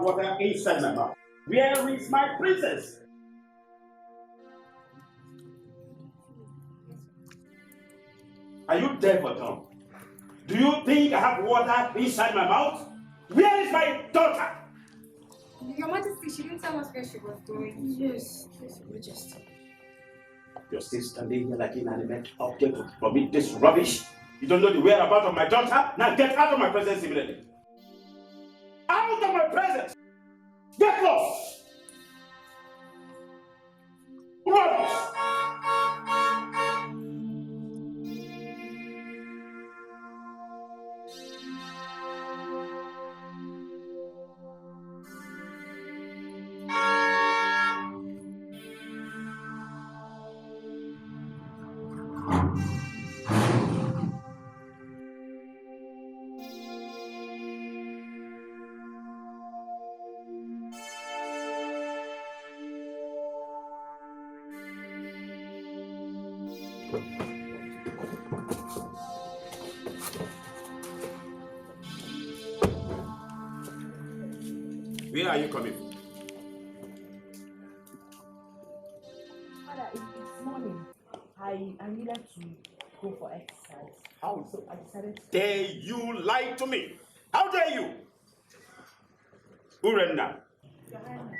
water inside my mouth. Where is my princess? Are you deaf or dumb? Do you think I have water inside my mouth? Where is my daughter? Your Majesty, she didn't tell us where she was going. Yes, Majesty. You're still standing here like an inanimate object for me this rubbish? You don't know the whereabouts of my daughter? Now get out of my presence immediately. Out of my presence! Get lost! Rubbish! Where are you coming from? Father, it's morning. I needed to go for exercise. How So I decided to... dare you lie to me? How dare you? Urenda, Your Highness.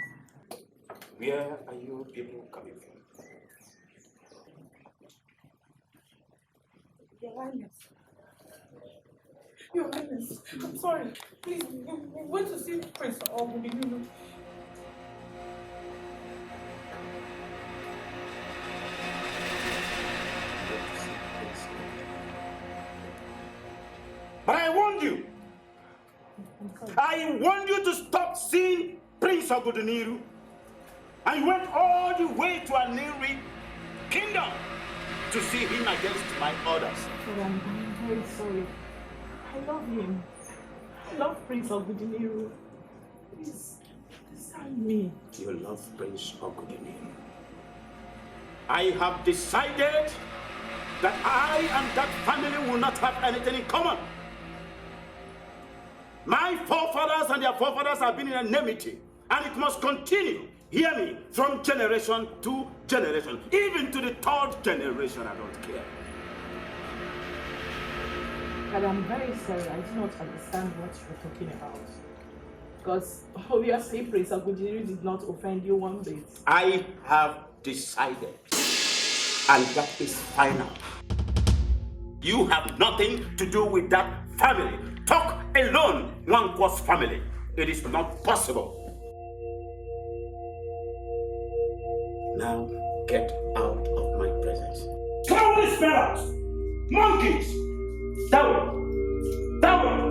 where are you people coming from? Your Highness. Your Highness, I'm sorry. Please, we went to see Prince Ogumilulu. But I warned you. I warned you to stop seeing Prince Oguduniru. And you went all the way to Aniri Kingdom to see him against my orders. But I'm very sorry. I love him. I love Prince Oguduniru. Please, understand me. You love Prince Oguduniru. I have decided that I and that family will not have anything in common. My forefathers and their forefathers have been in enmity, and it must continue. Hear me, from generation to generation, even to the third generation. I don't care. But I'm very sorry. I do not understand what you're talking about. Because obviously Prince Oguduniru did not offend you one bit. I have decided, and that is final. You have nothing to do with that family. Talk alone, one was family. It is not possible. Now get out of my presence. Throw this fellows! Monkeys! Down! Down!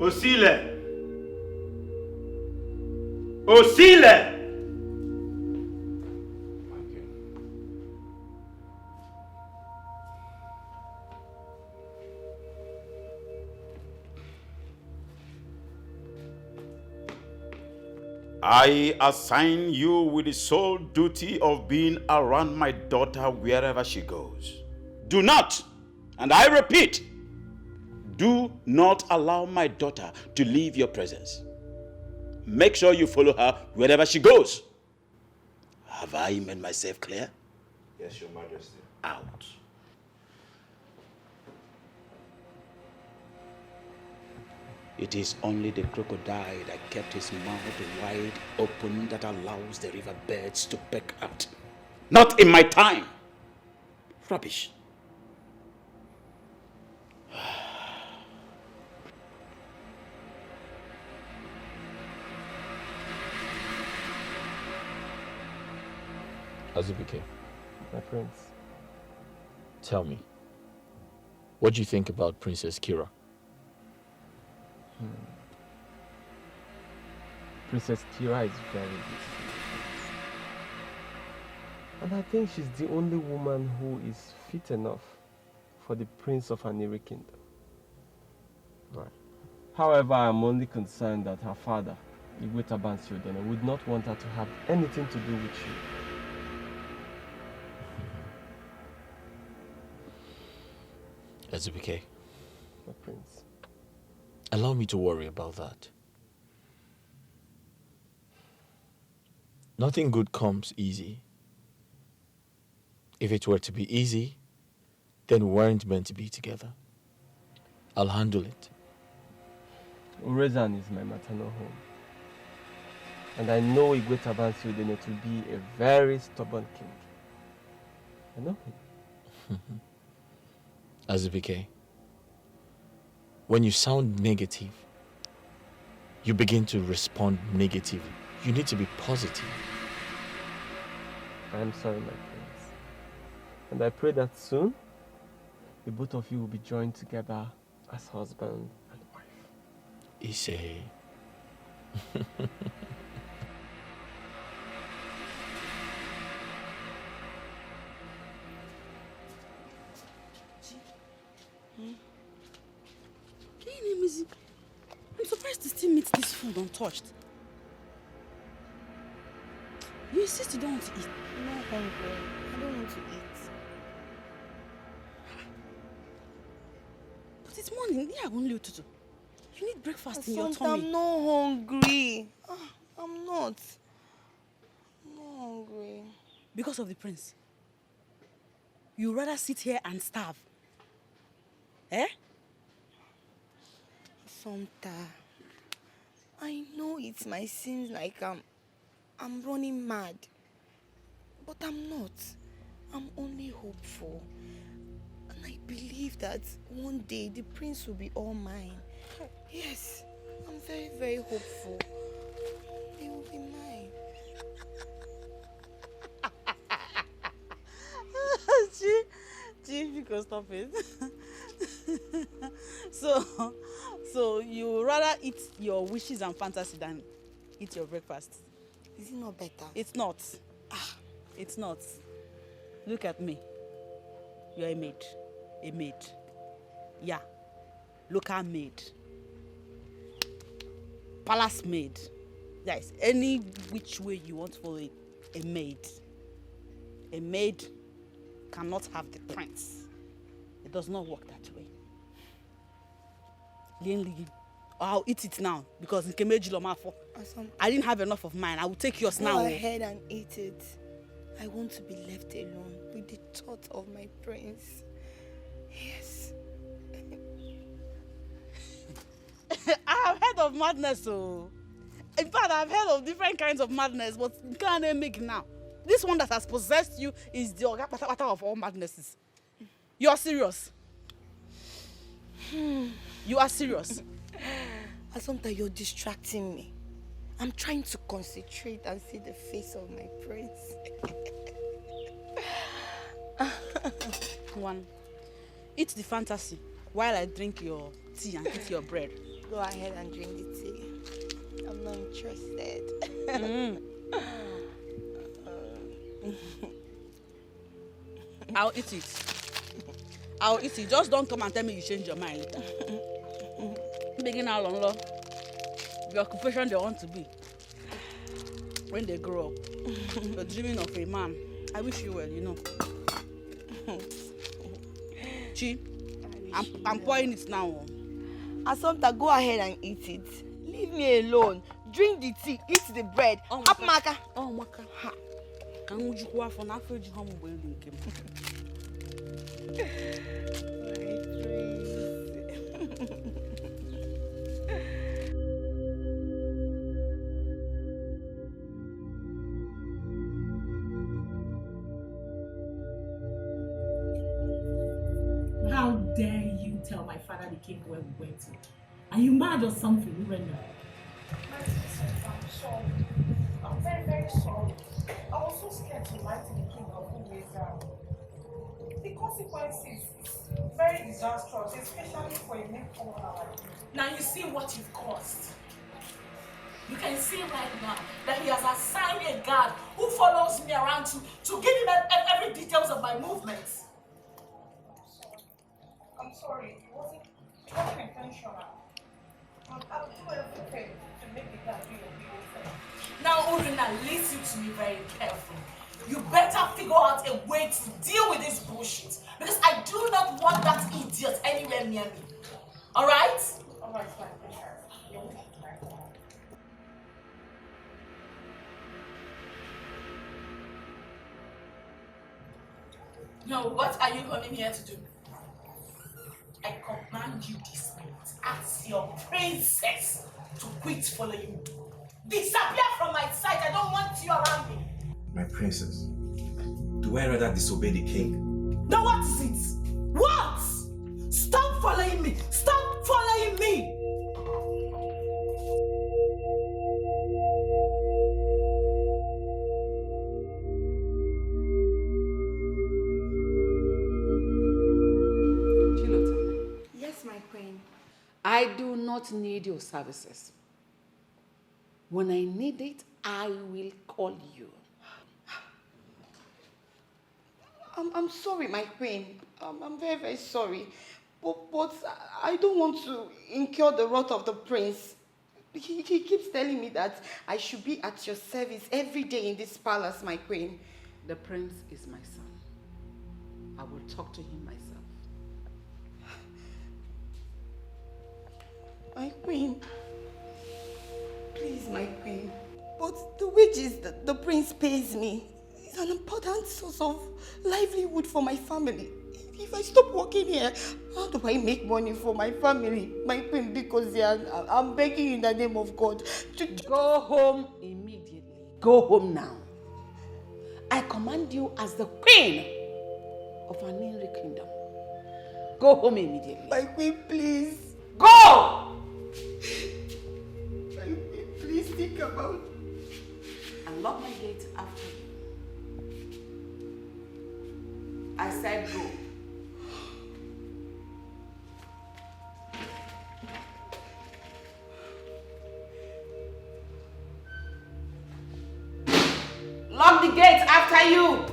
Osile! Osile! I assign you with the sole duty of being around my daughter wherever she goes. Do not, and I repeat, do not allow my daughter to leave your presence. Make sure you follow her wherever she goes. Have I made myself clear? Yes, Your Majesty. Out. It is only the crocodile that kept his mouth wide open that allows the river birds to peck out. Not in my time. Rubbish. Azubike, my prince, tell me, What do you think about Princess Kira? Princess Kira is very beautiful. And I think she's the only woman who is fit enough for the Prince of Aniri Kingdom. Right. However, I'm only concerned that her father, Igwe Tabansiodene, would not want her to have anything to do with you. Ezubike, My prince. allow me to worry about that. Nothing good comes easy. If it were to be easy, then we weren't meant to be together. I'll handle it. Urezan is my maternal home. And I know Igwe Tabansiodene to be a very stubborn king. I know him. Azubike, when you sound negative, you begin to respond negatively. You need to be positive. I am sorry, my prince. And I pray that soon, the both of you will be joined together as husband and wife. Ise. I'm surprised to still meet this food untouched. You insist you don't want to eat. I'm not hungry. I don't want to eat. But it's morning. Yeah, only to. You need breakfast in your Asante, tummy. I'm not hungry. I'm not. I'm not hungry. Because of the prince. You rather sit here and starve. Eh? Asante, I know it might seem like I'm running mad. But I'm not. I'm only hopeful. And I believe that one day the prince will be all mine. Yes, I'm very, very hopeful. He will be mine. Chief, you can stop it. So you rather eat your wishes and fantasy than eat your breakfast? Is it not better? It's not. It's not. Look at me. You're a maid. A maid. Yeah. Local maid. Palace maid. Yes, any which way you want to follow it. A maid. A maid cannot have the prince. It does not work that way. I'll eat it now because I didn't have enough of mine. I will take yours now. Go ahead and eat it. I want to be left alone with the thought of my prince. Yes. I have heard of madness, so. In fact, I've heard of different kinds of madness, but you can't make it now. This one that has possessed you is the orgapata of all madnesses. You're serious. You are serious. Asante, you're distracting me. I'm trying to concentrate and see the face of my prince. One, eat the fantasy while I drink your tea and eat your bread. Go ahead and drink the tea. I'm not interested. I'll eat it. I'll eat it. Just don't come and tell me you change your mind later. Begin how long, Lord? The occupation they want to be when they grow up. You're dreaming of a man. I wish you well, you know. Chi, I'm pouring it now. Asante, go ahead and eat it. Leave me alone. Drink the tea, eat the bread. Oh, Up, Maka. Oh, Maka. Ha. Can you go for an you home with him? How dare you tell my father the king where we went to? Are you mad or something, Urena? I'm sorry. I'm very, very sorry. I was so scared to lie to the king of who is The consequences is very disastrous, especially for a man for our. Now you see what you've caused. You can see right now that he has assigned a guard who follows me around to give him every details of my movements. I'm sorry, it wasn't intentional. I'll do everything to make the guy do your thing. Now, Urina, listen to me very carefully. You better figure out a way to deal with this bullshit. Because I do not want that idiot anywhere near me. Alright? Alright, fine, you're right. Now, what are you coming here to do? I command you this minute, as your princess, to quit following me. Disappear from my sight. I don't want you around me. My princess, do I rather disobey the king? Now what is it? What? Stop following me. Stop following me. Yes, my queen. I do not need your services. When I need it, I will call you. I'm sorry, my queen. I'm very, very sorry. But I don't want to incur the wrath of the prince. He keeps telling me that I should be at your service every day in this palace, my queen. The prince is my son. I will talk to him myself. My queen. Please, my queen. But the wages that the prince pays me is an important source of livelihood for my family. If I stop working here, how do I make money for my family? My queen, because I'm begging you in the name of God to go home immediately. Go home now. I command you as the queen of an Nollywood kingdom. Go home immediately. My queen, please. Go! My queen, please think about it. And lock my gate after you. I said go. Lock the gate after you.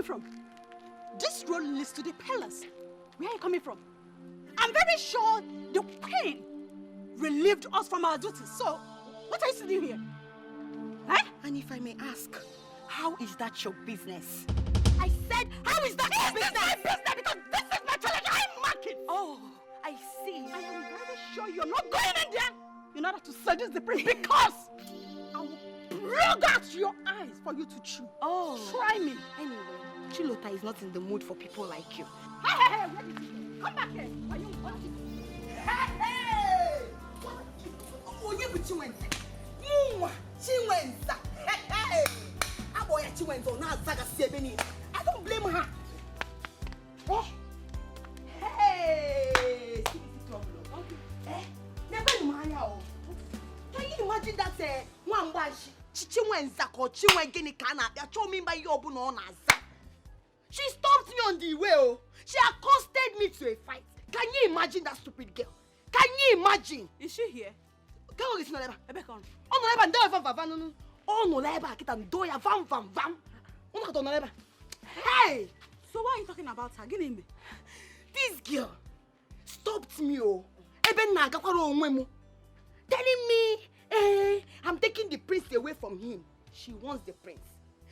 From? This road leads to the palace. Where are you coming from? I'm very sure the queen relieved us from our duties. So, what are you doing here? Huh? And if I may ask, how is that your business? I said, how is that your business? My business, because this is my challenge. I'm marking. Oh, I see. I am very sure you're not going in there in order to seduce the prince, because I will plug out your eyes for you to chew. Oh. Try me. Anyway, Chilota is not in the mood for people like you. Hey, where did you go? Come back here. Are you watching? Hey! Oh, you with Chiwenza. Chiwenza. Hey! Aboya Chiwenza na zaga sebeni. I don't blame her. Hey! Can you imagine that one bash Chiwenza ko Chiwengeni kana ya cho me by your bu no na za. She stopped me on the way. Oh. She accosted me to a fight. Can you imagine that stupid girl? Can you imagine? Is she here? Girl is not ever. Oh no, ever. No, van. Oh no, ever. Kita ndoya van. Oh no, no, ever. Hey. So why are you talking about her? Give me. This girl stopped me. Oh, even naga kwaro onwemu, telling me, I'm taking the prince away from him. She wants the prince.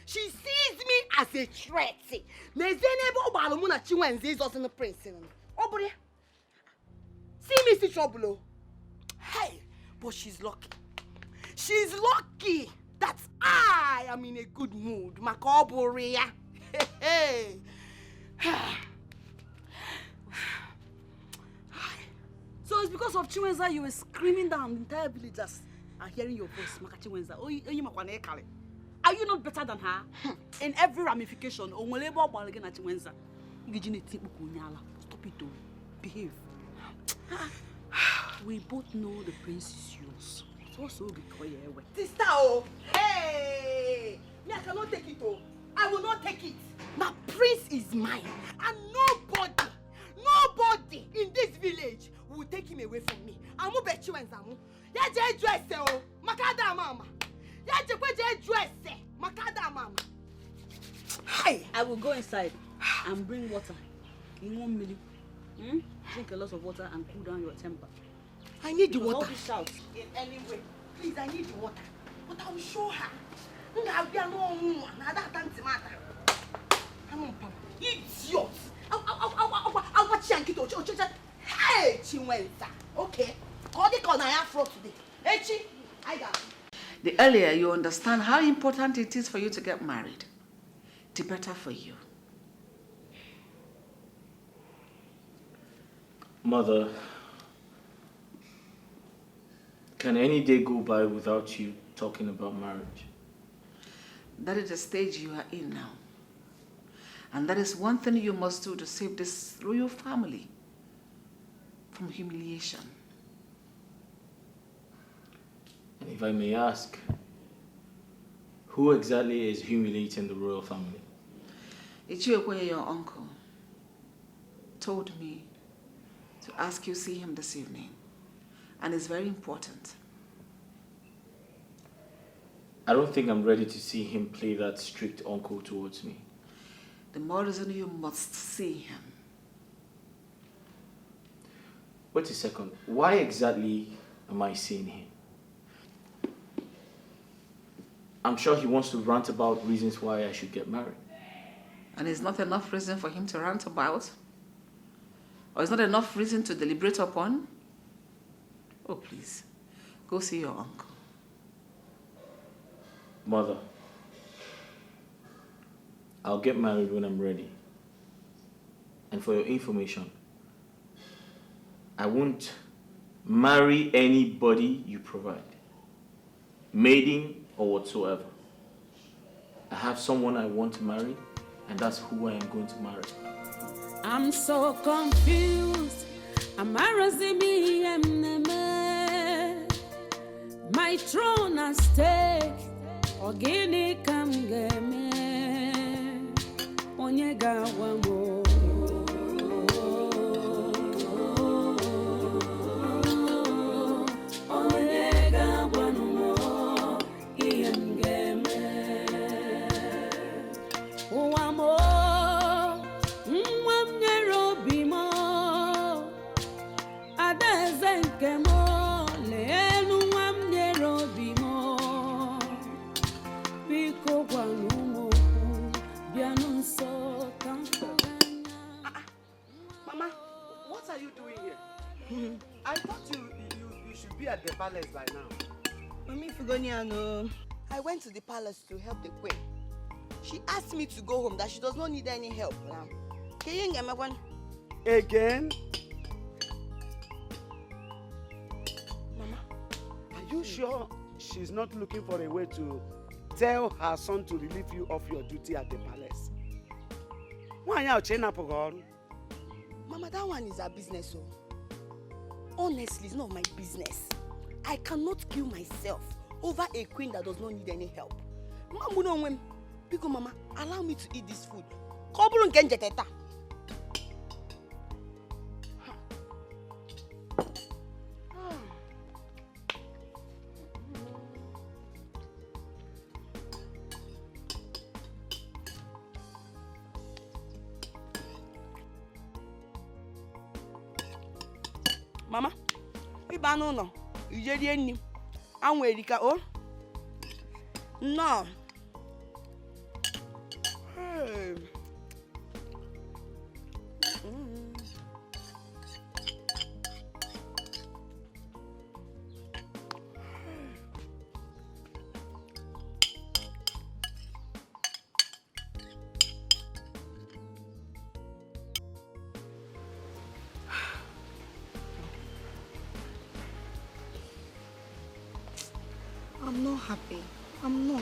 She sees me as a threat. Nezenebo balumuna Chinwenze is also the prince. Obure. See me see trouble. Hey, but she's lucky. She's lucky that I am in a good mood. Makoborea. Hey. So it's because of Chinwenza you were screaming down. The entire villagers are hearing your voice. Chinwenza. Are you not better than her? In every ramification, stop it, though. Behave. We both know the prince is yours. So be quiet. Sister, oh, hey! Me, I cannot take it, oh. I will not take it. My prince is mine, and nobody in this village will take him away from me. Amu bechu enzamu. Ya je dress oh, makada mama. Ya je dress makada mama. Hey, I will go inside and bring water. In 1 minute. Drink a lot of water and cool down your temper. I need the water. Don't shout in any way. Please, I need the water. But I will show her. Idiot! I'll watch you. Hey, Chinwenza. Okay. Call the corner afro today. Hey, Chi, I got it. The earlier you understand how important it is for you to get married, the better for you. Mother, can any day go by without you talking about marriage? That is the stage you are in now. And that is one thing you must do to save this royal family from humiliation. And if I may ask, who exactly is humiliating the royal family? Ichiokwe, your uncle, told me to ask you to see him this evening. And it's very important. I don't think I'm ready to see him play that strict uncle towards me. The more reason you must see him. Wait a second. Why exactly am I seeing him? I'm sure he wants to rant about reasons why I should get married. And it's not enough reason for him to rant about? Or it's not enough reason to deliberate upon? Oh, please. Go see your uncle. Mother, I'll get married when I'm ready. And for your information, I won't marry anybody you provide. Maiding or whatsoever. I have someone I want to marry, and that's who I am going to marry. I'm so confused. My throne at stake. Ogini come get me. Onyega wamo. Onyega wamo. Ian game. Wamo. Mwamnero bimo. Adezenkemo. Mama, what are you doing here? I thought you should be at the palace by now. Mami Fugoniano, I went to the palace to help the queen. She asked me to go home, that she does not need any help now. Can you get me one? Again? Mama, are you sure she's not looking for a way to tell her son to relieve you of your duty at the palace? Why are you Mama, that one is her business. So. Honestly, it's not my business. I cannot kill myself over a queen that does not need any help. Mama, allow me to eat this food. Mama, no. You just didn't. I'm waiting. Oh, no. I'm not happy. I'm not.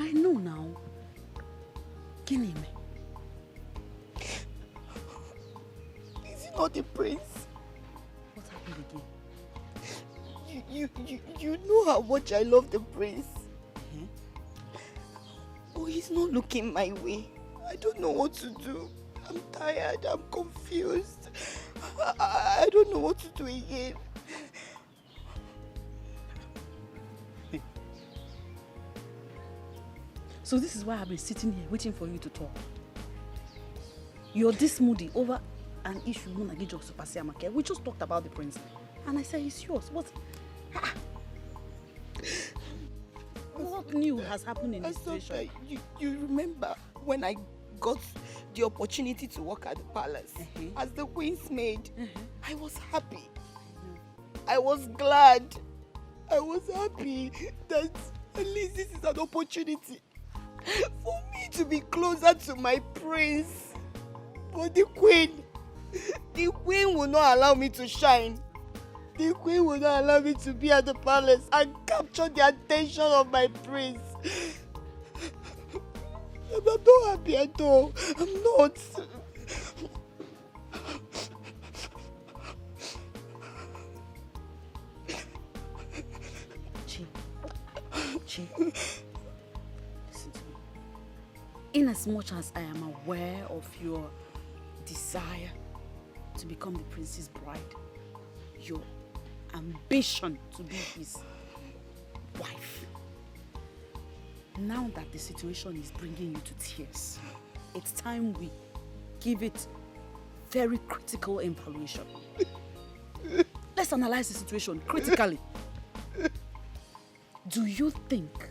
I know now. Kill me. Is he not the prince? What happened again? You know how much I love the prince. Oh, he's not looking my way. I don't know what to do. I'm tired. I'm confused. I don't know what to do again. So this is why I've been sitting here waiting for you to talk. You're this moody over an issue we just talked about the prince. And I said it's yours. What new has happened in this situation? You remember when I got the opportunity to work at the palace as the queen's maid? I was happy. I was glad. I was happy that at least this is an opportunity for me to be closer to my prince. But the queen will not allow me to shine. The queen will not allow me to be at the palace and capture the attention of my prince. I'm not happy at all. I'm not. Chi, listen to me. In as much as I am aware of your desire to become the prince's bride, your ambition to be his wife, now that the situation is bringing you to tears, it's time we give it very critical evaluation. Let's analyze the situation critically. Do you think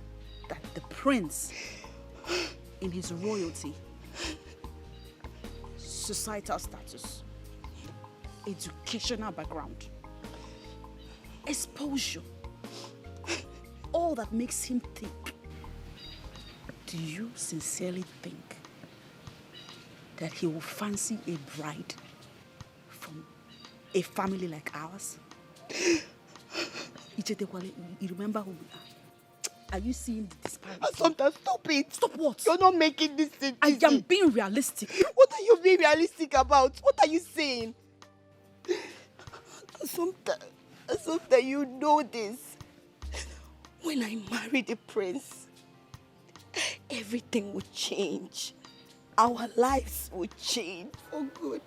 that the prince, in his royalty, societal status, educational background, exposure, all that makes him think, do you sincerely think that he will fancy a bride from a family like ours? You remember who we are? Are you seeing the disparity? Sometimes stop it. Stop what? You're not making this thing I am being realistic. What are you being realistic about? What are you saying? Sometimes you know this. When I marry the prince, everything will change. Our lives will change for good.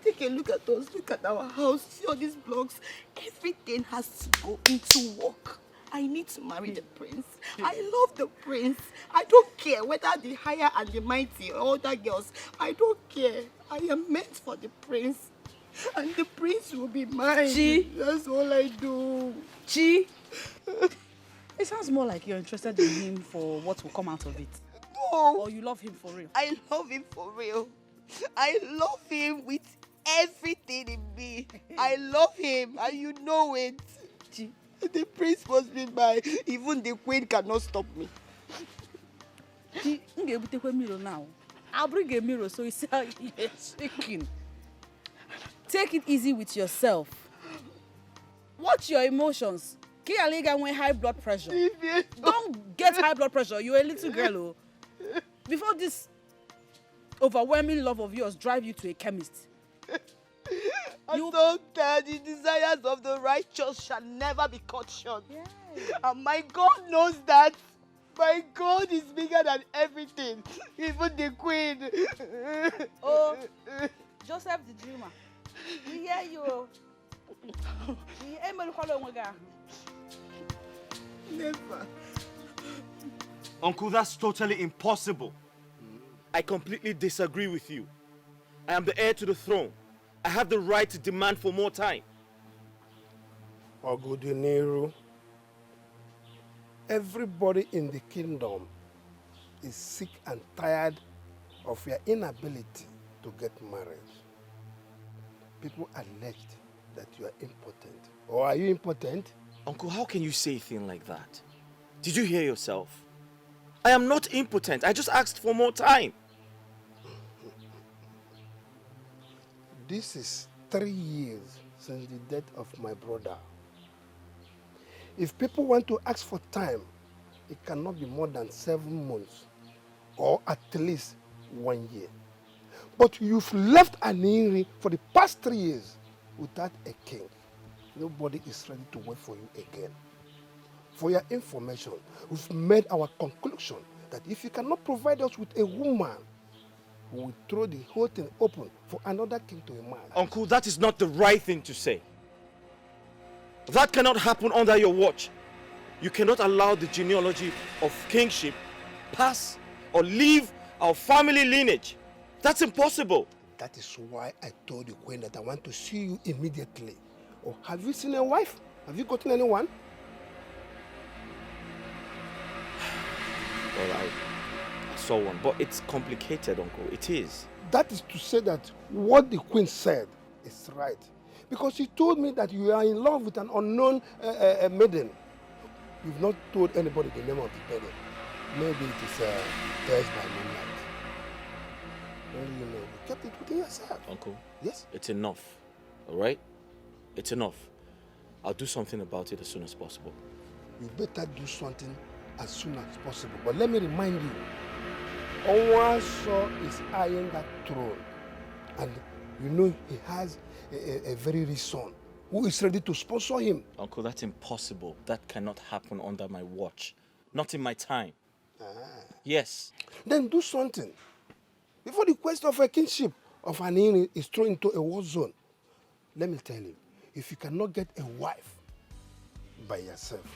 Take a look at us. Look at our house. See all these blocks. Everything has to go into work. I need to marry the prince. I love the prince. I don't care whether the higher and the mighty or other girls. I don't care. I am meant for the prince. And the prince will be mine. Chi. That's all I do. Chi. It sounds more like you're interested in him for what will come out of it. No. Or you love him for real. I love him for real. I love him with everything in me. I love him and you know it. Chi. The prince must be mine. Even the queen cannot stop me. Now. I'll bring a mirror so you see how you're shaking. Take it easy with yourself. Watch your emotions. When high blood pressure. Don't get high blood pressure. You're a little girl. Oh. Before this overwhelming love of yours drive you to a chemist. I thought that the desires of the righteous shall never be cut short. Yeah. And my God knows that. My God is bigger than everything. Even the queen. Oh, Joseph the dreamer. We hear you. Never. Uncle, that's totally impossible. I completely disagree with you. I am the heir to the throne. I have the right to demand for more time. Ogudinero, everybody in the kingdom is sick and tired of your inability to get married. People alleged that you are impotent. Or are you impotent? Uncle, how can you say a thing like that? Did you hear yourself? I am not impotent. I just asked for more time. This is 3 years since the death of my brother. If people want to ask for time, it cannot be more than 7 months or at least 1 year. But you've left Aniri for the past 3 years without a king. Nobody is ready to wait for you again. For your information, we've made our conclusion that if you cannot provide us with a woman, we will throw the whole thing open for another king to emerge. Uncle, that is not the right thing to say. That cannot happen under your watch. You cannot allow the genealogy of kingship pass or leave our family lineage. That's impossible. That is why I told the queen that I want to see you immediately. Oh, have you seen a wife? Have you gotten anyone? Well, I saw one, but it's complicated, Uncle. It is. That is to say that what the queen said is right. Because she told me that you are in love with an unknown maiden. You've not told anybody the name of the maiden. Maybe it is theirs by moonlight. Only you know. You kept it within yourself. Uncle? Yes? It's enough. All right? It's enough. I'll do something about it as soon as possible. You better do something as soon as possible. But let me remind you, Onwaso is eyeing that throne. And you know he has a very rich son who is ready to sponsor him. Uncle, that's impossible. That cannot happen under my watch. Not in my time. Yes. Then do something. Before the quest of a kingship of Anini is thrown into a war zone. Let me tell you, if you cannot get a wife by yourself,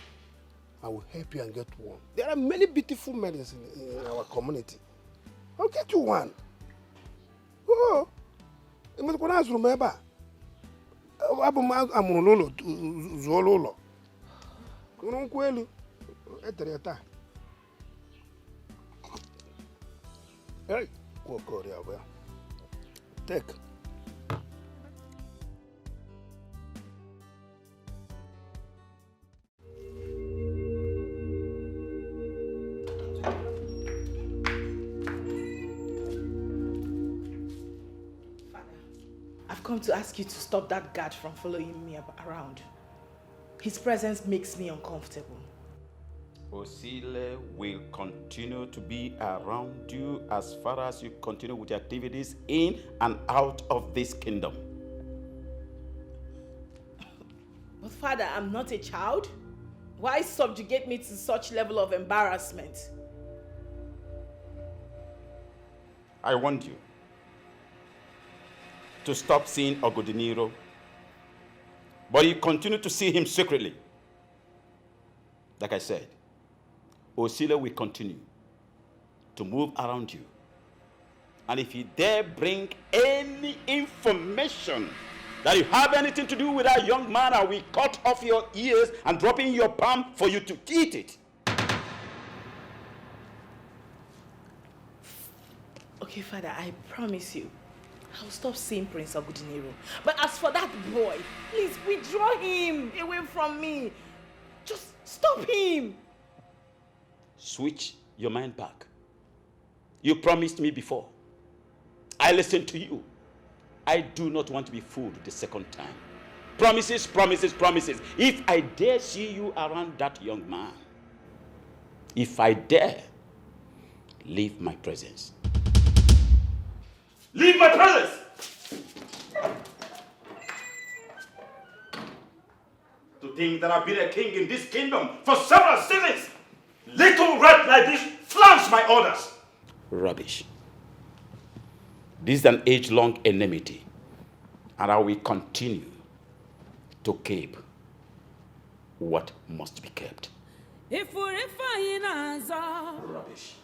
I will help you and get one. There are many beautiful maidens in our community. I'll get you one. Oh, I'm going to remember. I'm Lolo, Zololo. Hey, go there. Take. I've come to ask you to stop that guard from following me around. His presence makes me uncomfortable. Osile will continue to be around you as far as you continue with your activities in and out of this kingdom. But Father, I'm not a child. Why subjugate me to such level of embarrassment? I want you to stop seeing Ogodiniro, but you continue to see him secretly. Like I said, Osile will continue to move around you. And if you dare bring any information that you have anything to do with that young man, I will cut off your ears and drop in your palm for you to eat it. Okay, Father, I promise you, I'll stop seeing Prince Ogudiniro. But as for that boy, please withdraw him away from me. Just stop him. Switch your mind back. You promised me before. I listened to you. I do not want to be fooled the second time. Promises, promises, promises. If I dare see you around that young man, if I dare, leave my presence. Leave my presence! To think that I've been a king in this kingdom for several seasons, little rat like this flaunts my orders. Rubbish. This is an age-long enmity, and I will continue to keep what must be kept. Rubbish.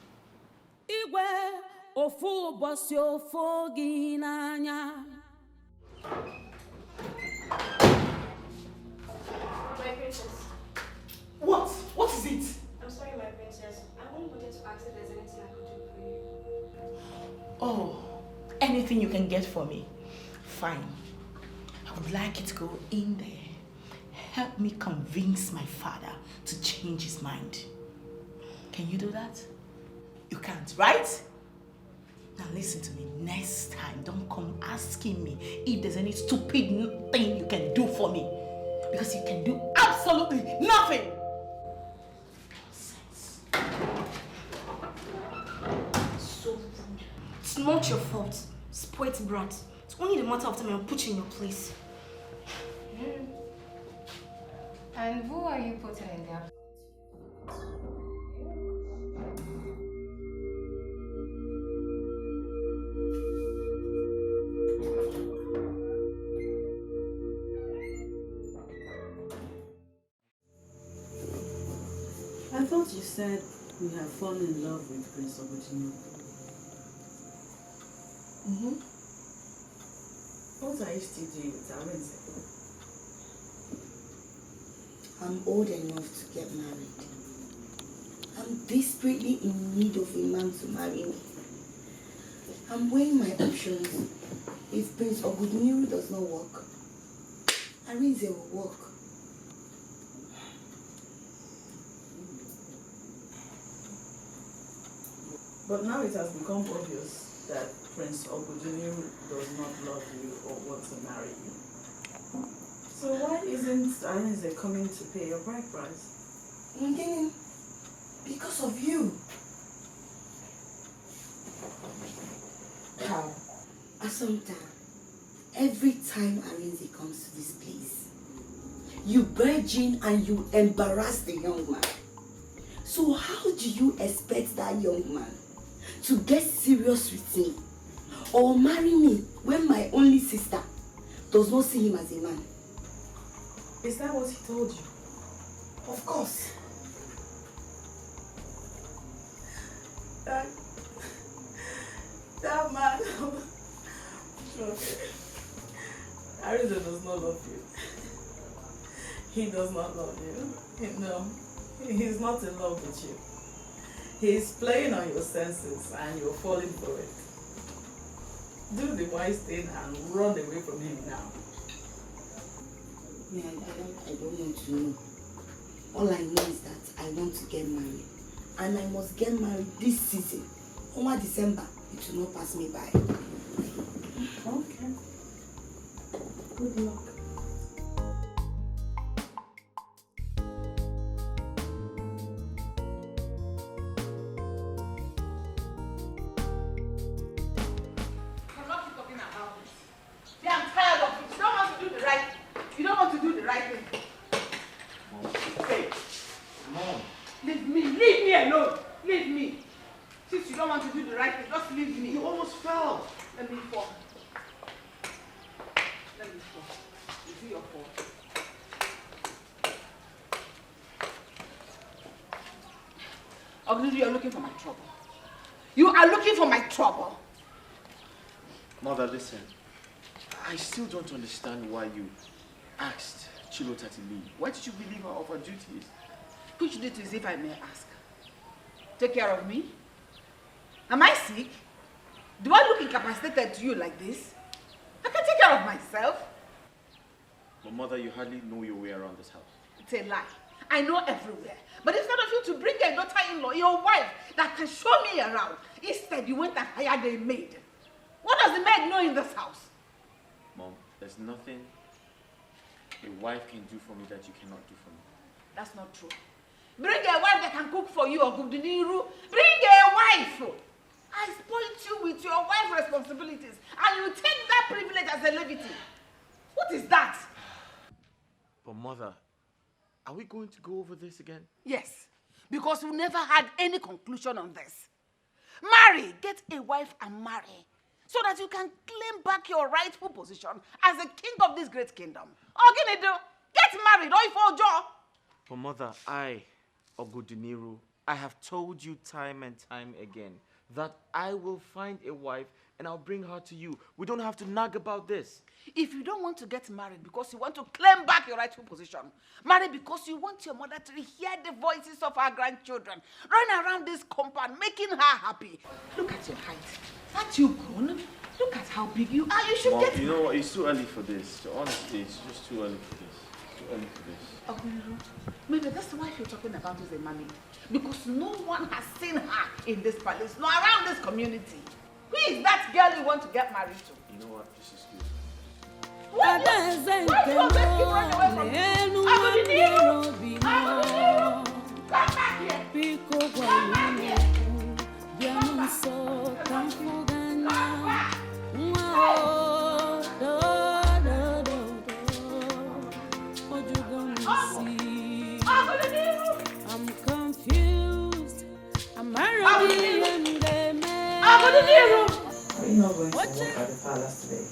Ofu bosi ofu gi n'anya. My princess. What? What is it? I'm sorry, my princess. I only wanted to ask if there's anything I could do for you. anything you can get for me. Fine. I would like you to go in there. Help me convince my father to change his mind. Can you do that? You can't, right? Now listen to me. Next time, don't come asking me if there's any stupid thing you can do for me. Because you can do absolutely nothing. So rude. It's not your fault. Spoilt brat. It's only the matter of time I'll put you in your place. And who are you putting in there? I thought you said you have fallen in love with Prince Obodino. What are you still doing with Arenze? I'm old enough to get married. I'm desperately in need of a man to marry me. I'm weighing my options. If Prince Obodino does not work, Arenze will work. But now it has become obvious that Prince Obodino does not love you or want to marry you. So why isn't Arenze coming to pay your bride price? Because of you. How? Assumpta, every time Arenze comes to this place, you barge in and you embarrass the young man. So how do you expect that young man to get serious with me or marry me when my only sister does not see him as a man? Is that what he told you? Of course. That man. Okay. Arenze does not love you. He does not love you. No, he's not in love with you. He's playing on your senses and you're falling for it. Do the wise thing and run away from him now. Yeah, I don't want to know. All I know is that I want to get married. And I must get married this season. Over December, it will not pass me by. Okay. Good luck. You are looking for my trouble. You are looking for my trouble. Mother, listen. I still don't understand why you asked Chilota to leave. Why did you relieve her of her duties? Which duties, if I may ask? Take care of me? Am I sick? Do I look incapacitated to you like this? I can take care of myself. But Mother, you hardly know your way around this house. It's a lie. I know everywhere. But instead of you to bring a daughter-in-law, your wife, that can show me around, instead you went and hired a maid. What does the maid know in this house? Mom, there's nothing a wife can do for me that you cannot do for me. That's not true. Bring a wife that can cook for you or cook the niru. Bring a wife. I spoiled you with your wife's responsibilities and you take that privilege as a levity. What is that? But Mother, are we going to go over this again? Yes, because we never had any conclusion on this. Marry, get a wife and marry, so that you can claim back your rightful position as a king of this great kingdom. Ini Edo, get married, or if Ojo. But Mother, Ogudiniru, I have told you time and time again that I will find a wife and I'll bring her to you. We don't have to nag about this. If you don't want to get married because you want to claim back your rightful position, marry because you want your mother to hear the voices of her grandchildren, run around this compound, making her happy. Look at your height. Aren't you grown? Look at how big you are. You should Mom, get... you know what? It's too early for this. Honestly, it's just too early for this. Too early for this. Oh, maybe that's why you're talking about is a mommy. Because no one has seen her in this palace, nor around this community. Who is that girl you want to get married to? You know what? This is good. Why do you always keep running away from me? Come back here! Come back here! Come back! I'm confused. I'm already in the mess. Are you not going to work at the palace today?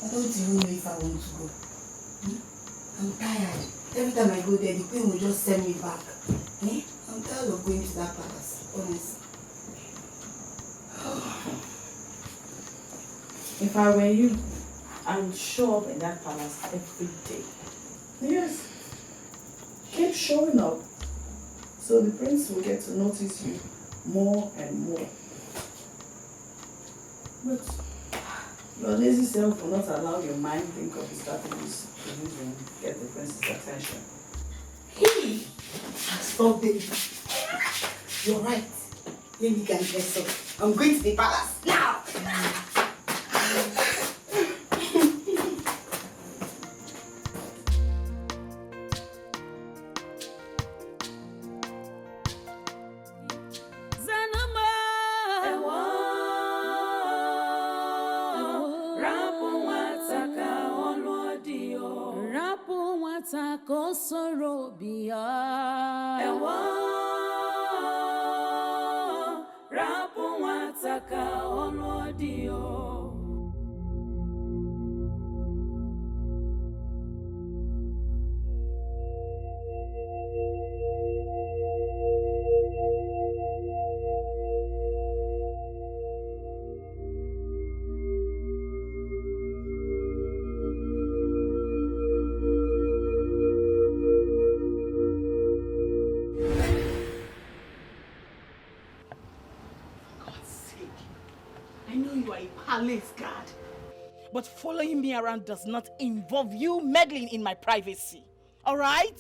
I don't even know if I want to go. I'm tired. Every time I go there, the queen will just send me back. I'm tired of going to that palace, honestly. If I were you, I'm show up in that palace every day. Yes. Keep showing up so the prince will get to notice you more and more. But your lazy self will not allow your mind think of the strategies to use and get the prince's attention. Hey! Stop baby. You're right. Let me get dressed up. I'm going to the palace now! Palace guard. But following me around does not involve you meddling in my privacy. All right?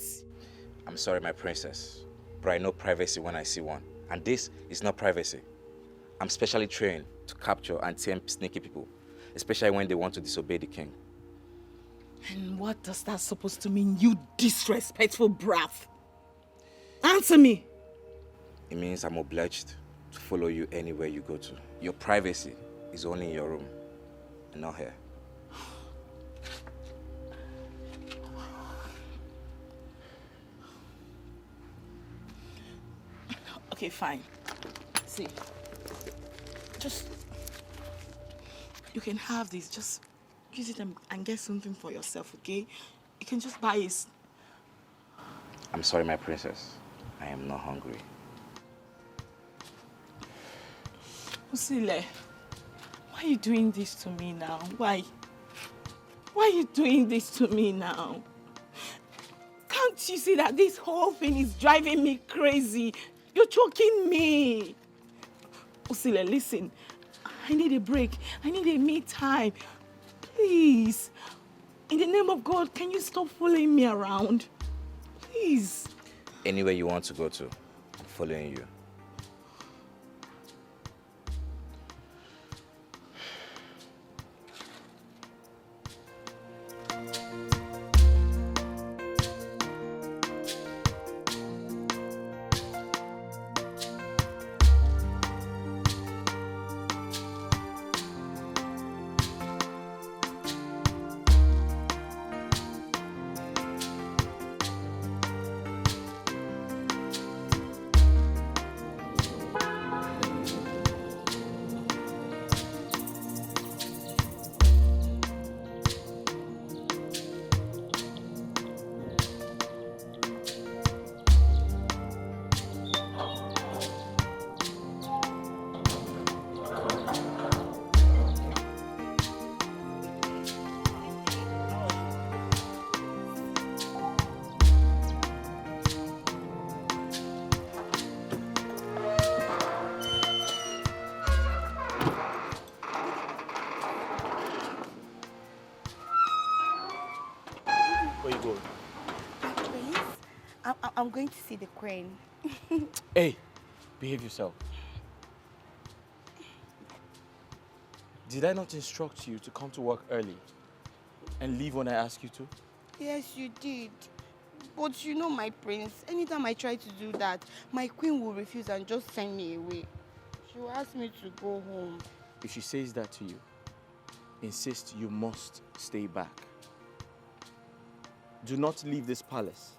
I'm sorry, my princess, but I know privacy when I see one. And this is not privacy. I'm specially trained to capture and tame sneaky people, especially when they want to disobey the king. And what does that supposed to mean, you disrespectful brat? Answer me. It means I'm obliged to follow you anywhere you go to. Your privacy is only in your room and not here. Okay, fine. See, you can have this. Just use it and get something for yourself, okay? You can just buy it. I'm sorry, my princess. I am not hungry. Usile, why are you doing this to me now? Why? Why are you doing this to me now? Can't you see that this whole thing is driving me crazy? You're choking me. Usile, listen. I need a break. I need a me time. Please. In the name of God, can you stop following me around? Please. Anywhere you want to go to, I'm following you. Where you going? Prince, I'm going to see the queen. Hey, behave yourself. Did I not instruct you to come to work early and leave when I ask you to? Yes, you did. But you know, my prince, anytime I try to do that, my queen will refuse and just send me away. She will ask me to go home. If she says that to you, insist you must stay back. Do not leave this palace.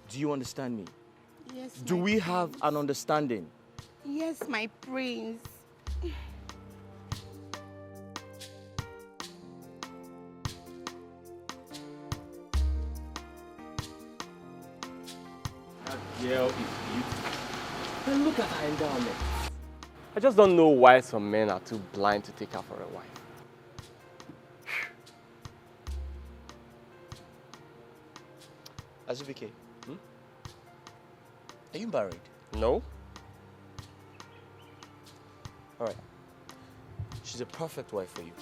Do you understand me? Yes, Do we have an understanding? Yes, my prince. That girl is beautiful. Then look at her endowment. I just don't know why some men are too blind to take her for a wife. Azubike, are you married? No. All right. She's a perfect wife for you.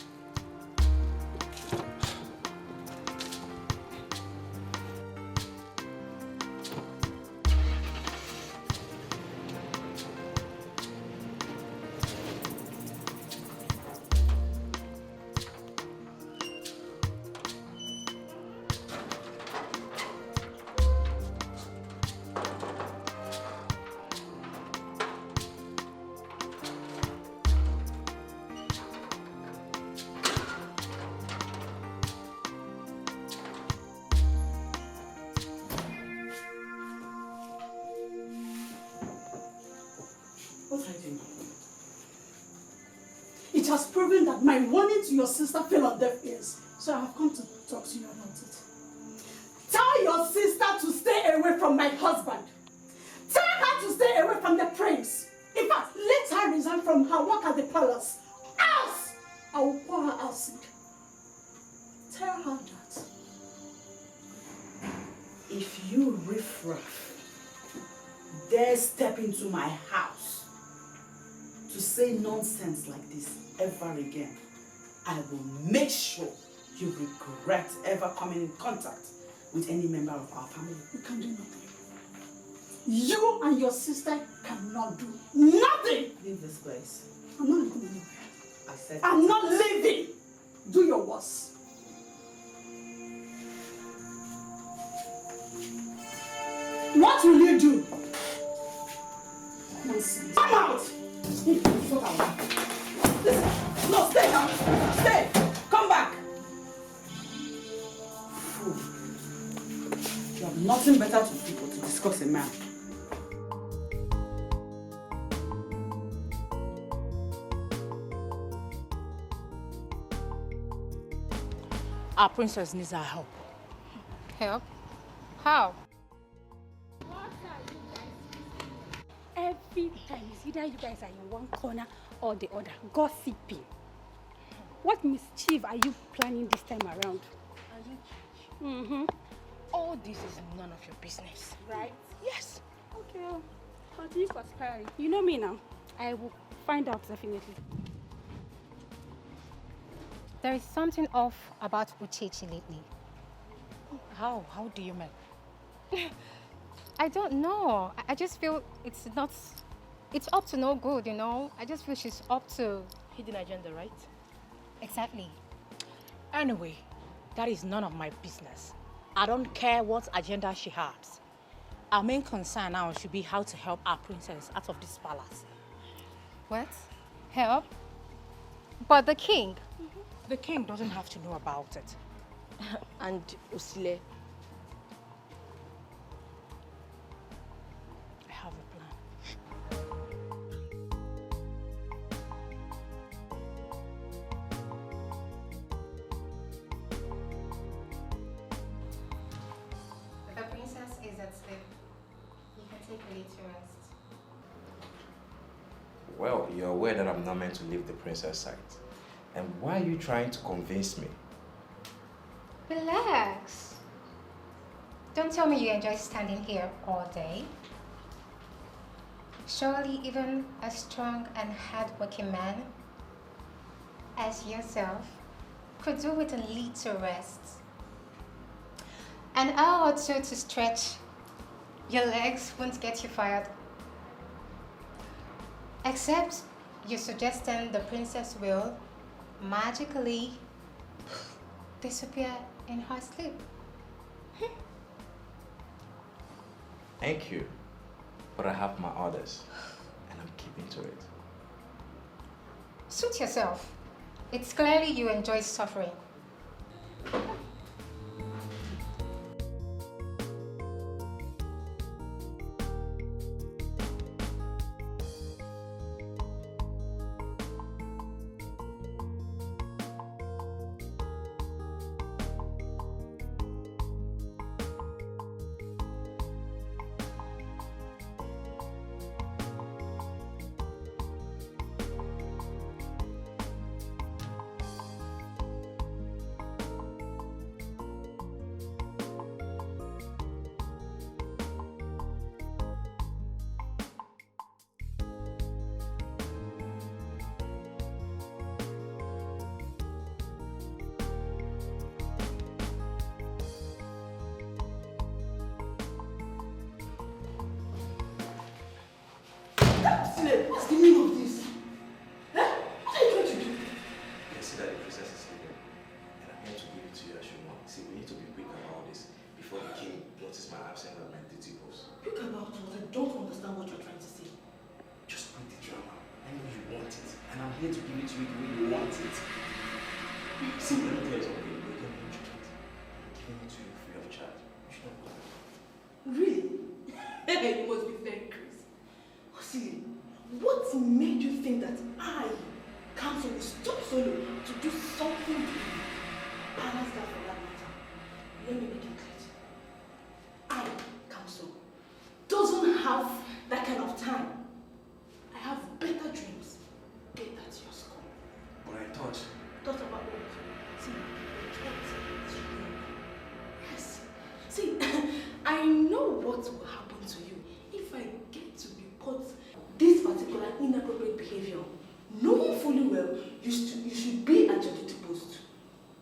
What are you doing? It has proven that my warning to your sister fell on deaf ears. So I have come to talk to you about it. Tell your sister to stay away from my husband. Tell her to stay away from the prince. In fact, let her resign from her work at the palace. Else, I will pour her acid. Tell her that. If you riffraff dare step into my house to say nonsense like this ever again, I will make sure you regret ever coming in contact with any member of our family. You can do nothing. You and your sister cannot do nothing. Leave this place. I'm not going anywhere. I said I'm not leaving. Do your worst. What will you do? Nonsense. Come out! Listen. No, stay now. Stay. Come back. Fool. You have nothing better to do but to discuss a man. Our princess needs our help. Help? How? Every time it's either you guys are in one corner or the other, gossiping. What mischief are you planning this time around? All this is none of your business. Right? Yes. Okay. Continue conspiring. You know me now. I will find out definitely. There is something off about Uchechi lately. How? How do you mean? I don't know. I just feel it's up to no good, you know? I just feel she's up to hidden agenda, right? Exactly. Anyway, that is none of my business. I don't care what agenda she has. Our main concern now should be how to help our princess out of this palace. What? Help? But the king? The king doesn't have to know about it. And Usile. I have a plan. The princess is at sleep. You can take a little rest. Well, you're aware that I'm not meant to leave the princess side. And why are you trying to convince me? Relax. Don't tell me you enjoy standing here all day. Surely even a strong and hard-working man as yourself could do with a little rest. An hour or two to stretch. Your legs won't get you fired. Except you're suggesting the princess will magically disappear in her sleep. Thank you. But I have my orders, and I'm keeping to it. Suit yourself. It's clearly you enjoy suffering. What's the meaning of this? Huh? What are you trying to do? You see that the princess is sleeping, and I'm here to give it to you as you want. See, we need to be quick about this before the king notices my absence at my duty post. Quick about what? I don't understand what you're trying to say. Just quit the drama. I know you want it, and I'm here to give it to you the way you want it. See, let me tell you something. You're going to enjoy it. I'm giving it to you free of charge. You should not go. Really? You must be very crazy. See, what made you think that I, counsel, will stop Solo to do something to you? Balance that for that matter. Let me make it clear. I, counsel, doesn't have that kind of time. I have better dreams. Get that to your skull. But I thought. Thought about what? See, thought is real. Yes. See, I know what will happen to you if I get to report this particular inappropriate behavior. Knowing fully well you should be at your duty post,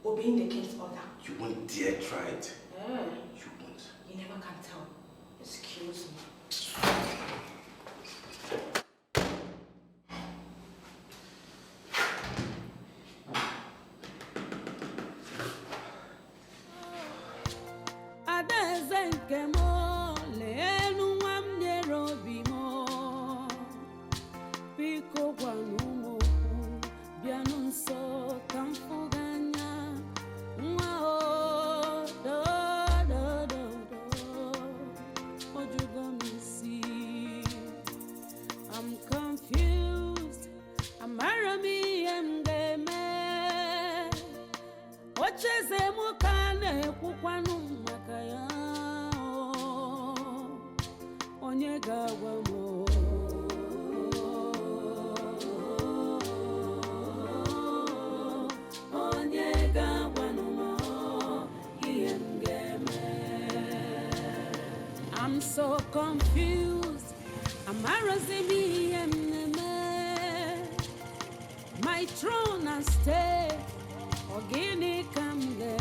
obeying the king's order. You won't dare try it. Yeah. You won't. You never can tell. Excuse me. I'm so confused. My throne and stay. Ogini kamdeme.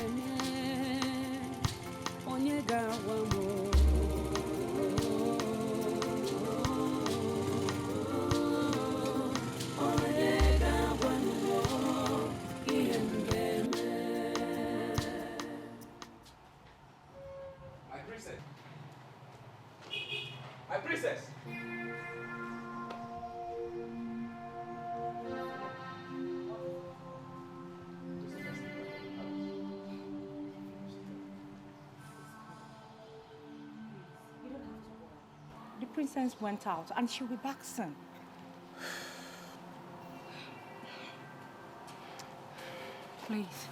Onyega wamo. Onyega wamo. Iendeme. My princess. My princess. The princess went out and she'll be back soon. Please,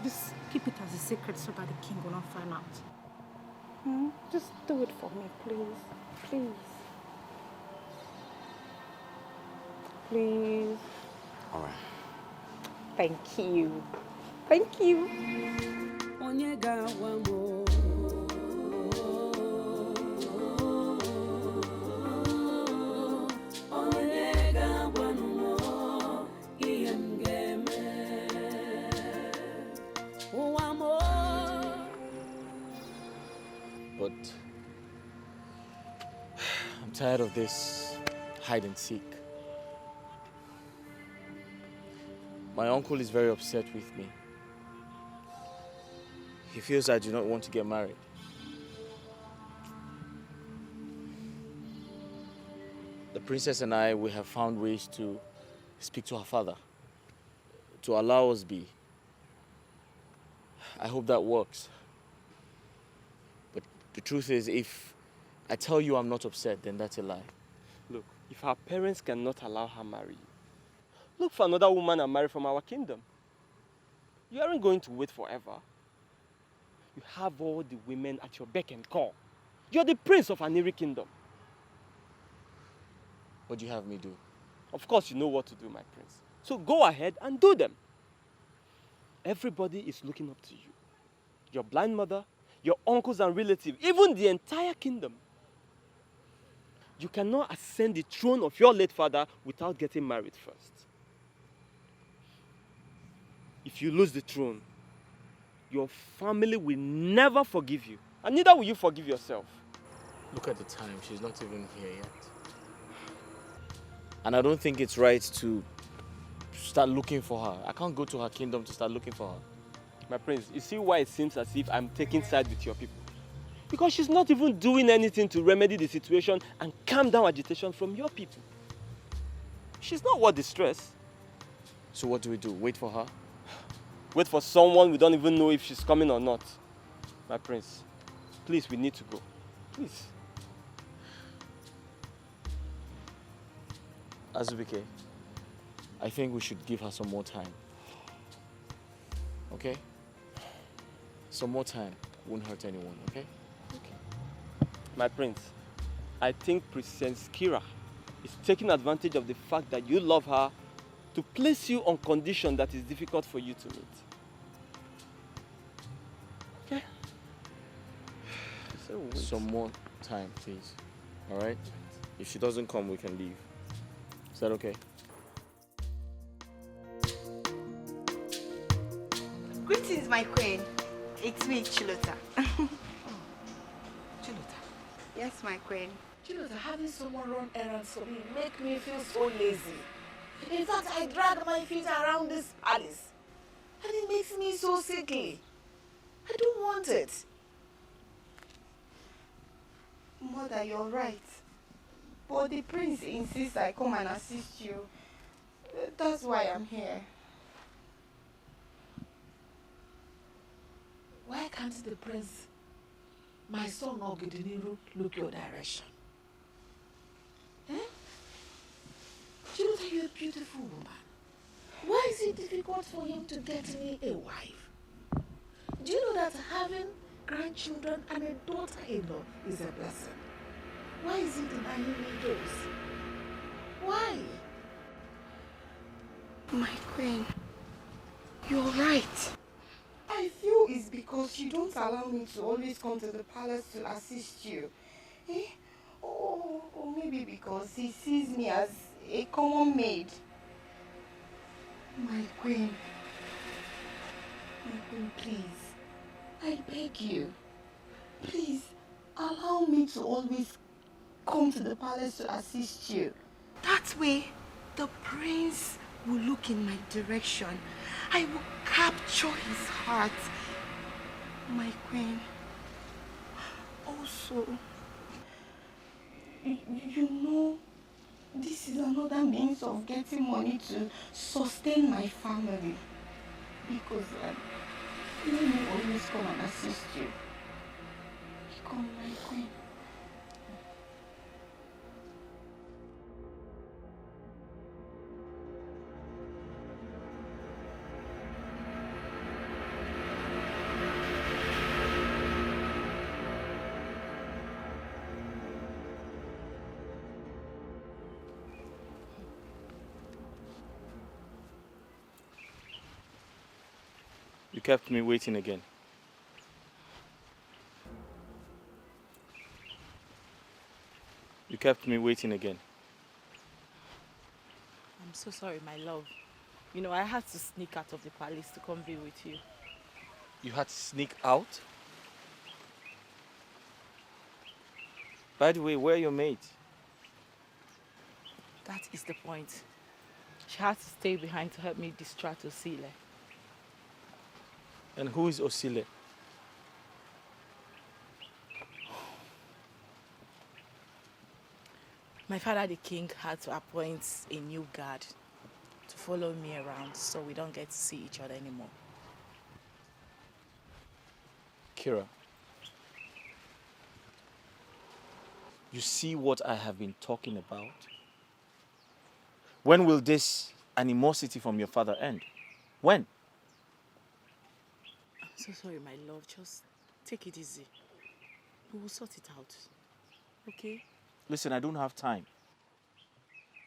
just keep it as a secret so that the king will not find out. Just do it for me, please. Please. Please. All right. Thank you. Thank you. Onyega wamo. But I'm tired of this hide and seek. My uncle is very upset with me. He feels I do not want to get married. The princess and I, we have found ways to speak to her father, to allow us be. I hope that works. But the truth is, if I tell you I'm not upset, then that's a lie. Look, if her parents cannot allow her marry you, look for another woman and marry from our kingdom. You aren't going to wait forever. You have all the women at your beck and call. You're the prince of an Aniri kingdom. What do you have me do? Of course you know what to do, my prince. So go ahead and do them. Everybody is looking up to you. Your blind mother, your uncles and relatives, even the entire kingdom. You cannot ascend the throne of your late father without getting married first. If you lose the throne, your family will never forgive you. And neither will you forgive yourself. Look at the time. She's not even here yet. And I don't think it's right to start looking for her. I can't go to her kingdom to start looking for her. My prince, you see why it seems as if I'm taking sides with your people? Because she's not even doing anything to remedy the situation and calm down agitation from your people. She's not worth the stress. So what do we do? Wait for her? Wait for someone we don't even know if she's coming or not. My prince, please, we need to go. Please. Azubike, I think we should give her some more time. Okay? Some more time won't hurt anyone, okay? Okay. My prince, I think Princess Kira is taking advantage of the fact that you love her to place you on condition that is difficult for you to meet. Okay? So some more time, please. All right? If she doesn't come, we can leave. Is that okay? Greetings, my queen. It's me, Chilota. Chilota. Yes, my queen. Chilota, having someone run errands for me make me feel so lazy. In fact, I drag my feet around this palace. And it makes me so sickly. I don't want it. Mother, you're right. But the prince insists I come and assist you. That's why I'm here. Why can't the prince, my son Ogedeniru, look your direction? Eh? Chilota, you're a beautiful woman. Why is it difficult for him to get me a wife? Do you know that having grandchildren and a daughter-in-law is a blessing? Why is he denying me those? Why? My queen, you're right. I feel it's because you don't allow me to always come to the palace to assist you. Eh? Or maybe because he sees me as a common maid. My queen, please, I beg you, please allow me to always come to the palace to assist you. That way, the prince will look in my direction. I will capture his heart. My queen. Also, you know, this is another means of getting money to sustain my family. Because let me always come and assist you. Come, my queen. You kept me waiting again. You kept me waiting again. I'm so sorry, my love. You know, I had to sneak out of the palace to come be with you. You had to sneak out? By the way, where are your mates? That is the point. She had to stay behind to help me distract Osile. And who is Osile? My father, the king, had to appoint a new guard to follow me around so we don't get to see each other anymore. Kira, you see what I have been talking about? When will this animosity from your father end? When? I'm so sorry, my love. Just take it easy. We will sort it out. Okay? Listen, I don't have time.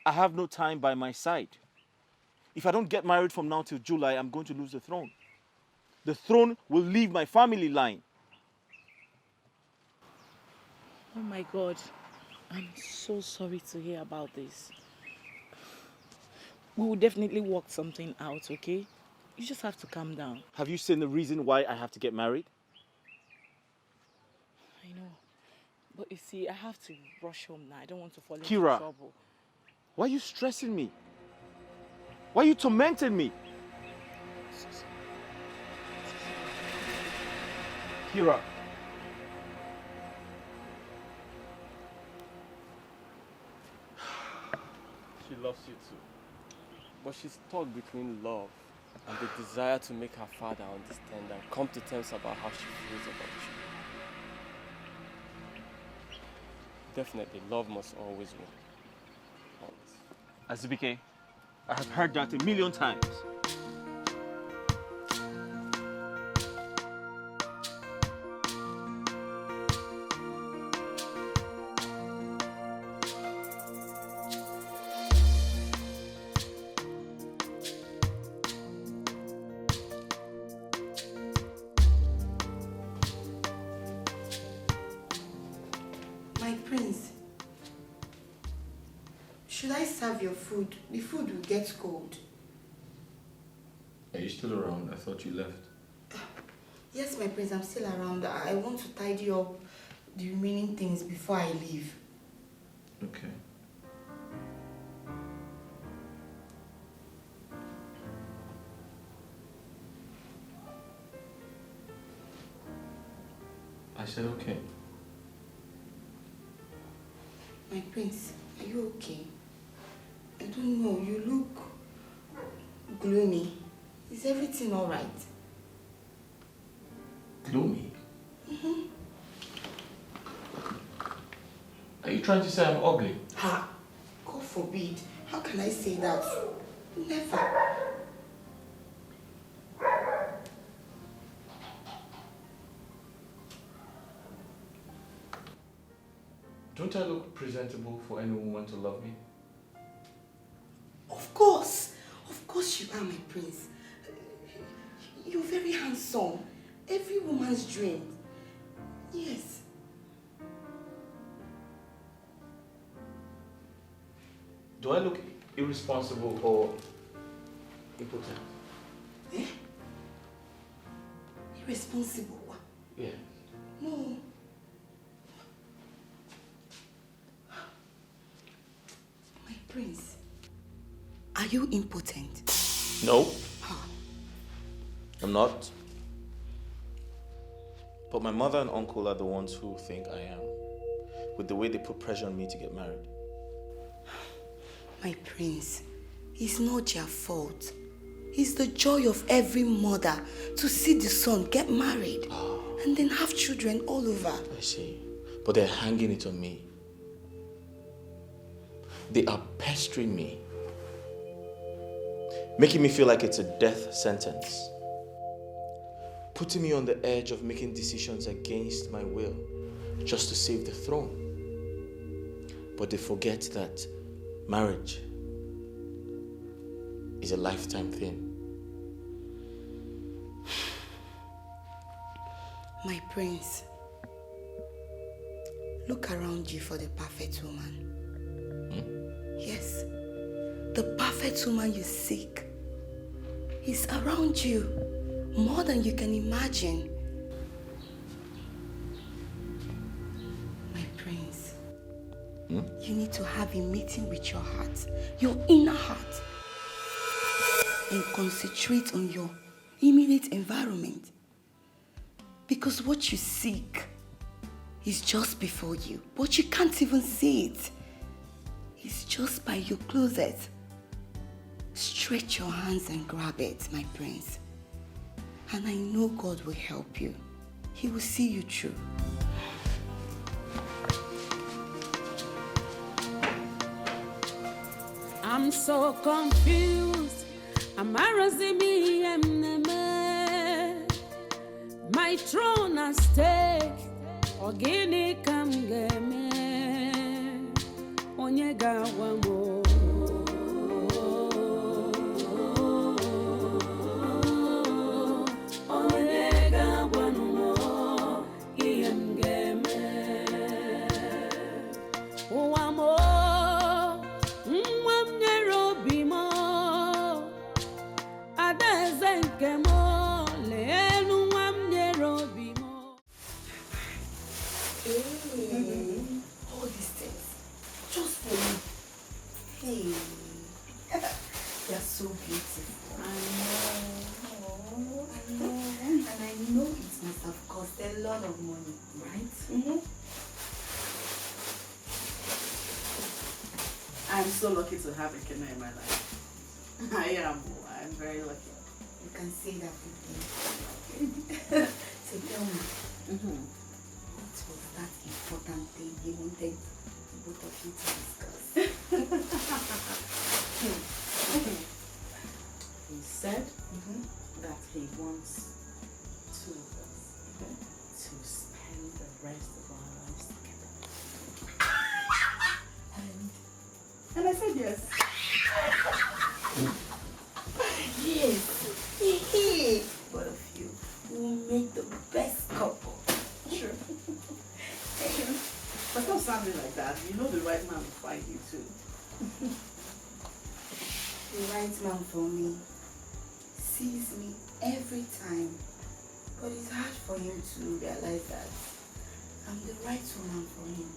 I have no time by my side. If I don't get married from now till July, I'm going to lose the throne. The throne will leave my family line. Oh my God. I'm so sorry to hear about this. We will definitely work something out, okay? You just have to calm down. Have you seen the reason why I have to get married? I know. But you see, I have to rush home now. I don't want to fall into Kira, trouble. why are you stressing me? Why are you tormenting me? Kira. She loves you too. But she's stuck between love and the desire to make her father understand and come to terms about how she feels about you. Definitely, love must always win. Always. Azubike, I have heard that a million times. My prince, should I serve your food? The food will get cold. Are you still around? I thought you left. Yes, my prince, I'm still around. I want to tidy up the remaining things before I leave. Okay. I said okay. My prince, are you okay? I don't know, you look gloomy. Is everything alright? Gloomy? Mm-hmm. Are you trying to say I'm ugly? Ha! God forbid. How can I say that? Never. Don't I look presentable for any woman to love me? Of course you are, my prince. You're very handsome. Every woman's dream. Yes. Do I look irresponsible or impotent? Eh? Irresponsible? Yeah. No. My prince, are you impotent? No. I'm not. But my mother and uncle are the ones who think I am, with the way they put pressure on me to get married. My prince, it's not your fault. It's the joy of every mother to see the son get married and then have children all over. I see. But they're hanging it on me. They are pestering me, making me feel like it's a death sentence, putting me on the edge of making decisions against my will just to save the throne. But they forget that marriage is a lifetime thing. My prince, look around you for the perfect woman. Yes, the perfect woman you seek is around you more than you can imagine. My prince. You need to have a meeting with your heart, your inner heart, and concentrate on your immediate environment. Because what you seek is just before you, but you can't even see it. It's just by your closet. Stretch your hands and grab it, my prince. And I know God will help you. He will see you through. I'm so confused. My throne at stake. Ogini kam game. Onyega wamo. Onyega wamo. Iem game. Wamo. All these things, just for me. Hey, you're so beautiful. I know. And I know it must have cost a lot of money, right? I'm so lucky to have a Kena in my life. I'm very lucky. You can say that again. So tell me, what was that important thing you wanted both of you to discuss? He said that he wants two of us to spend the rest of our lives together. And I said yes. Yes. Both of you will make the best couple. Sure. But stop sounding like that. You know the right man will find you too. The right man for me sees me every time. But it's hard for him to realize that I'm the right woman for him.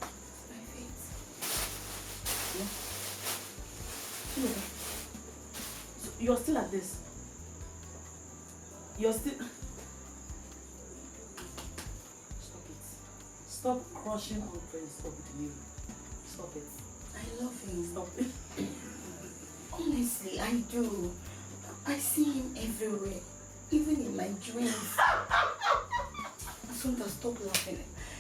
It's my fate. Yeah. So you're still at this? You're still... Stop it. Stop crushing on Prince Obudiliru. Stop it. I love him. Stop it. Honestly, I do. I see him everywhere. Even in my dreams. Assunta, stop laughing.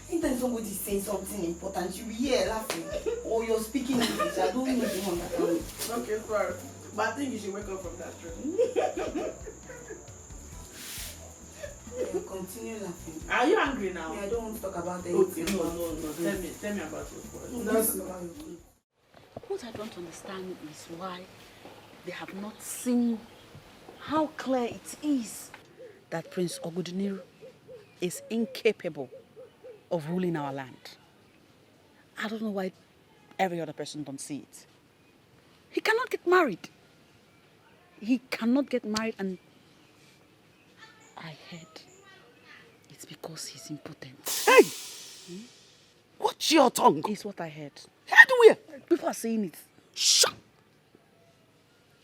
Anytime somebody says something important, you'll be here laughing. Or you're speaking English. I don't know if you understand me. Okay, sorry. But I think you should wake up from that dream. Continue laughing. Are you angry now? Yeah, I don't want to talk about anything. Okay, no. Tell me about your boy. What I don't understand is why they have not seen how clear it is that Prince Ogudiniru is incapable of ruling our land. I don't know why every other person don't see it. He cannot get married. He cannot get married, and I heard it's because he's impotent. Hey! Watch your tongue. It's what I heard. Heard where? People are saying it. Shut!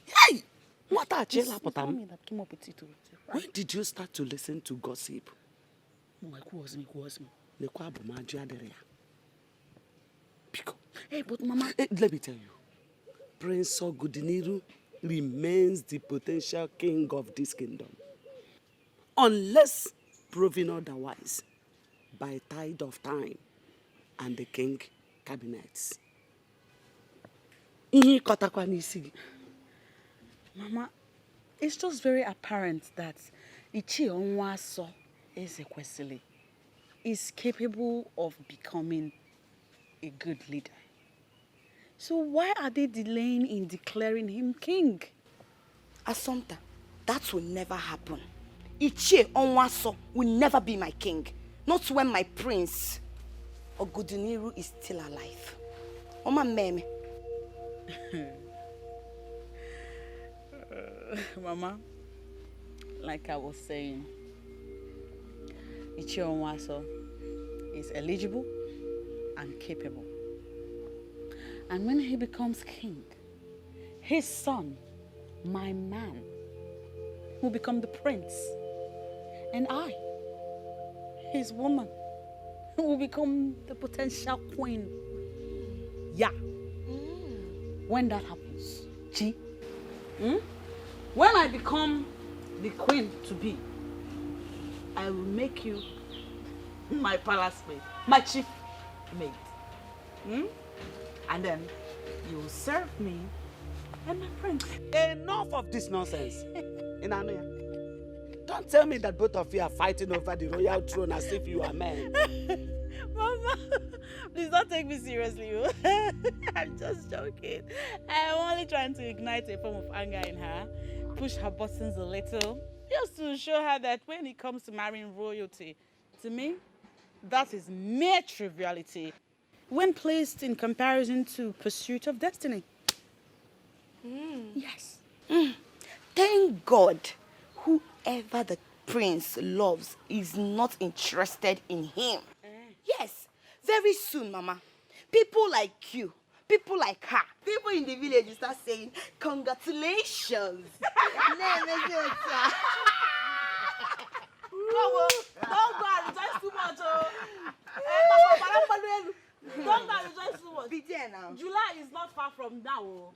Hey! What are It's you me that came up with it. When did you start to listen to gossip? No, who was me? Hey, but Mama... Hey, let me tell you. Prince Ogudiniru remains the potential king of this kingdom. Unless proven otherwise by tide of time and the king cabinets. Mama, it's just very apparent that Ichi Onwaso Ezekwesili is capable of becoming a good leader. So why are they delaying in declaring him king? Assumpta, that will never happen. Ichie Onwaso will never be my king. Not when my prince Ogudiniru is still alive. Oma meme. Mama, like I was saying, Ichie Onwaso is eligible and capable. And when he becomes king, his son, my man, will become the prince. And I, his woman, will become the potential queen. Yeah. When that happens, when I become the queen to be, I will make you my palace maid, my chief maid. And then you will serve me and my prince. Enough of this nonsense. Inanoya, don't tell me that both of you are fighting over the royal throne as if you are men. Mama, please don't take me seriously. I'm just joking. I'm only trying to ignite a form of anger in her, push her buttons a little, just to show her that when it comes to marrying royalty, to me, that is mere triviality when placed in comparison to pursuit of destiny. Yes. Thank God, whoever the prince loves is not interested in him. Yes, very soon, Mama. People like you, people like her, people in the village will start saying, congratulations. Don't go and rejoice too much. Don't go and rejoice too much. Be there now. July is not far from now.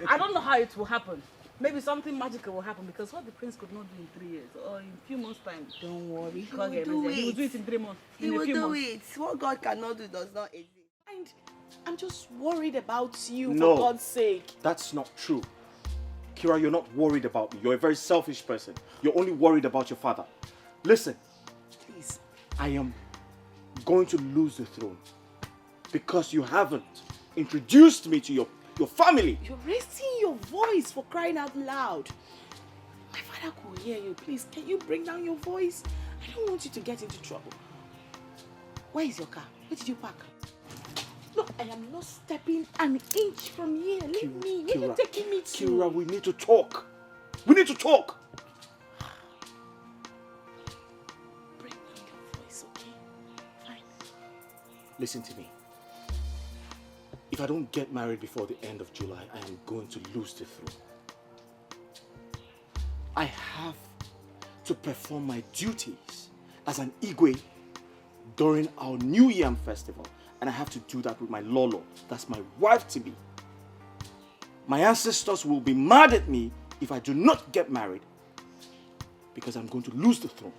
I don't know how it will happen. Maybe something magical will happen because what the prince could not do in 3 years or in a few months' time. Don't worry, he will do it. He will do it in 3 months. He will do it. What God cannot do does not exist. And I'm just worried about you, No. for God's sake. That's not true. Kira, you're not worried about me. You're a very selfish person. You're only worried about your father. Listen, Please. I am going to lose the throne because you haven't introduced me to your family. You're raising your voice, for crying out loud. My father could hear you. Please, can you bring down your voice? I don't want you to get into trouble. Where is your car? Where did you park? Look, I am not stepping an inch from here. Leave me. Where are you taking me to? Kira, we need to talk. We need to talk. Bring down your voice, okay? Fine. Listen to me. If I don't get married before the end of July, I am going to lose the throne. I have to perform my duties as an Igwe during our New Yam festival. And I have to do that with my Lolo. That's my wife-to-be. My ancestors will be mad at me if I do not get married because I'm going to lose the throne.